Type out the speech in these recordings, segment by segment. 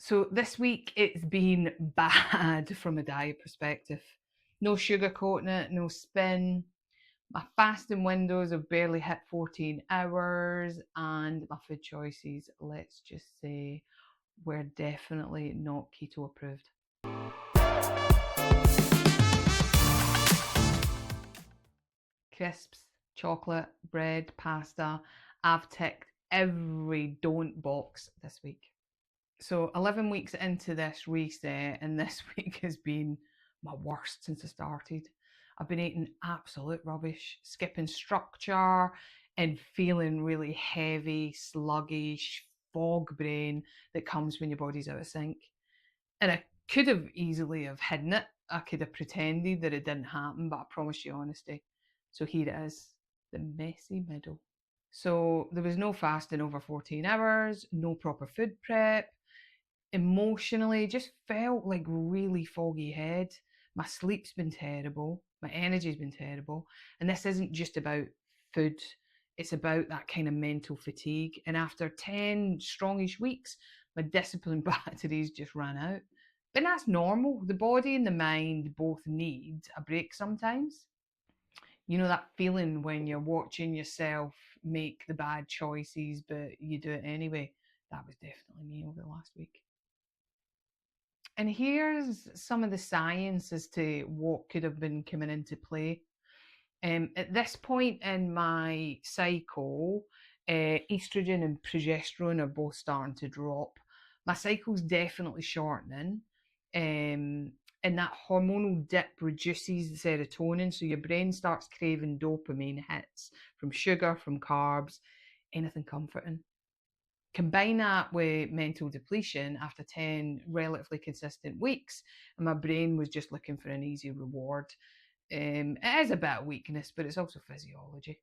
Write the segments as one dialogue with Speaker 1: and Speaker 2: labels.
Speaker 1: So this week it's been bad from a diet perspective. No sugarcoating it, no spin. My fasting windows have barely hit 14 hours, and my food choices, let's just say, were definitely not keto approved. Crisps, chocolate, bread, pasta. I've ticked every don't box this week. So 11 weeks into this reset, and this week has been my worst since I started. I've been eating absolute rubbish, skipping structure and feeling really heavy, sluggish, fog brain that comes when your body's out of sync. And I could have easily have hidden it. I could have pretended that it didn't happen, but I promise you honesty. So here it is, the messy middle. So there was no fasting over 14 hours, no proper food prep, emotionally just felt like really foggy head. My sleep's been terrible, my energy's been terrible, and this isn't just about food, it's about that kind of mental fatigue. And after 10 strongish weeks, my discipline batteries just ran out. But that's normal. The body and the mind both need a break sometimes. You know that feeling when you're watching yourself make the bad choices but you do it anyway? That was definitely me over the last week. And here's some of the science as to what could have been coming into play. At this point in my cycle, estrogen and progesterone are both starting to drop. My cycle's definitely shortening, and that hormonal dip reduces the serotonin, so your brain starts craving dopamine hits from sugar, from carbs, anything comforting. Combine that with mental depletion after 10 relatively consistent weeks, and my brain was just looking for an easy reward. It is a bit of weakness, but it's also physiology.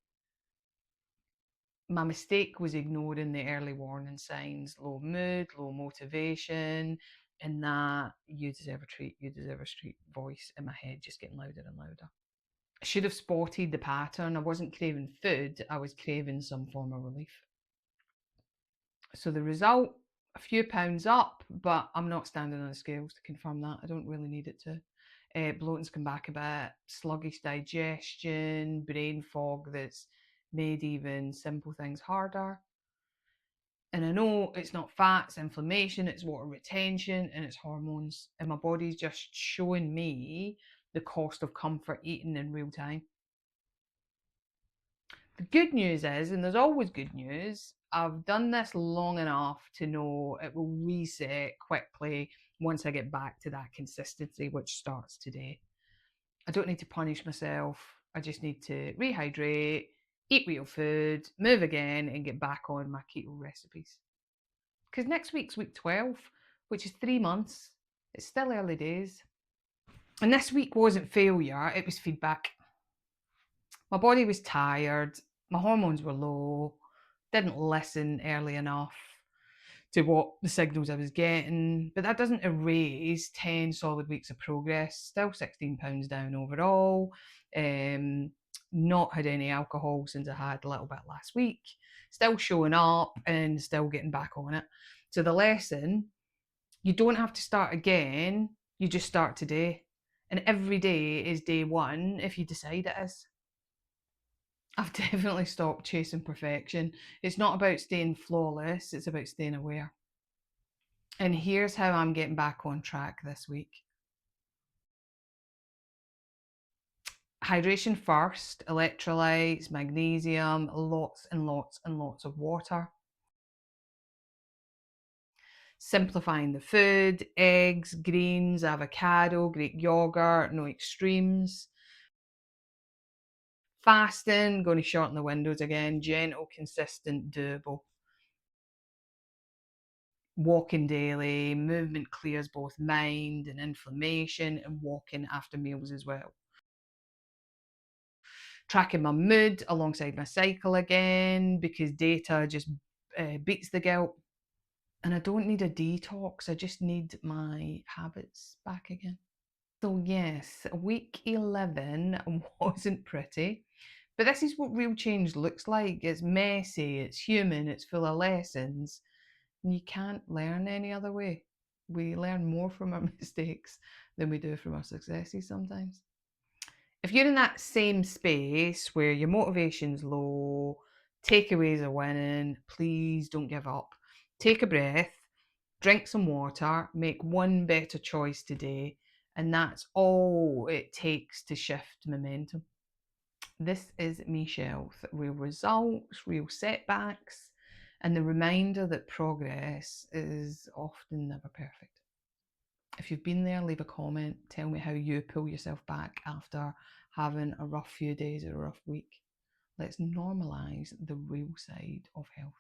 Speaker 1: My mistake was ignoring the early warning signs: low mood, low motivation, and that you deserve a treat, you deserve a treat voice in my head just getting louder and louder. I should have spotted the pattern. I wasn't craving food, I was craving some form of relief. So the result, a few pounds up, but I'm not standing on the scales to confirm that. I don't really need it to. Bloating's come back a bit, sluggish digestion, brain fog that's made even simple things harder. And I know it's not fat, it's inflammation, it's water retention, and it's hormones. And my body's just showing me the cost of comfort eating in real time. The good news is, and there's always good news, I've done this long enough to know it will reset quickly once I get back to that consistency, which starts today. I don't need to punish myself. I just need to rehydrate, eat real food, move again, and get back on my keto recipes. Because next week's week 12, which is 3 months. It's still early days. And this week wasn't failure, it was feedback. My body was tired, my hormones were low, didn't listen early enough to what the signals I was getting. But that doesn't erase 10 solid weeks of progress. Still 16 pounds down overall. Um, not had any alcohol since I had a little bit last week. Still showing up and still getting back on it. So the lesson, you don't have to start again, you just start today. And every day is day one if you decide it is. I've definitely stopped chasing perfection. It's not about staying flawless, it's about staying aware. And here's how I'm getting back on track this week. Hydration first, electrolytes, magnesium, lots and lots and lots of water. Simplifying the food, eggs, greens, avocado, Greek yogurt, no extremes. Fasting, going to shorten the windows again, gentle, consistent, doable. Walking daily, movement clears both mind and inflammation, and walking after meals as well. Tracking my mood alongside my cycle again because data just beats the guilt. And I don't need a detox, I just need my habits back again. So, yes, week 11 wasn't pretty, but this is what real change looks like. It's messy, it's human, it's full of lessons, and you can't learn any other way. We learn more from our mistakes than we do from our successes sometimes. If you're in that same space where your motivation's low, takeaways are winning, please don't give up. Take a breath, drink some water, make one better choice today, and that's all it takes to shift momentum. This is Michelle. Real results, real setbacks, and the reminder that progress is often never perfect. If you've been there, leave a comment. Tell me how you pull yourself back after having a rough few days or a rough week. Let's normalise the real side of health.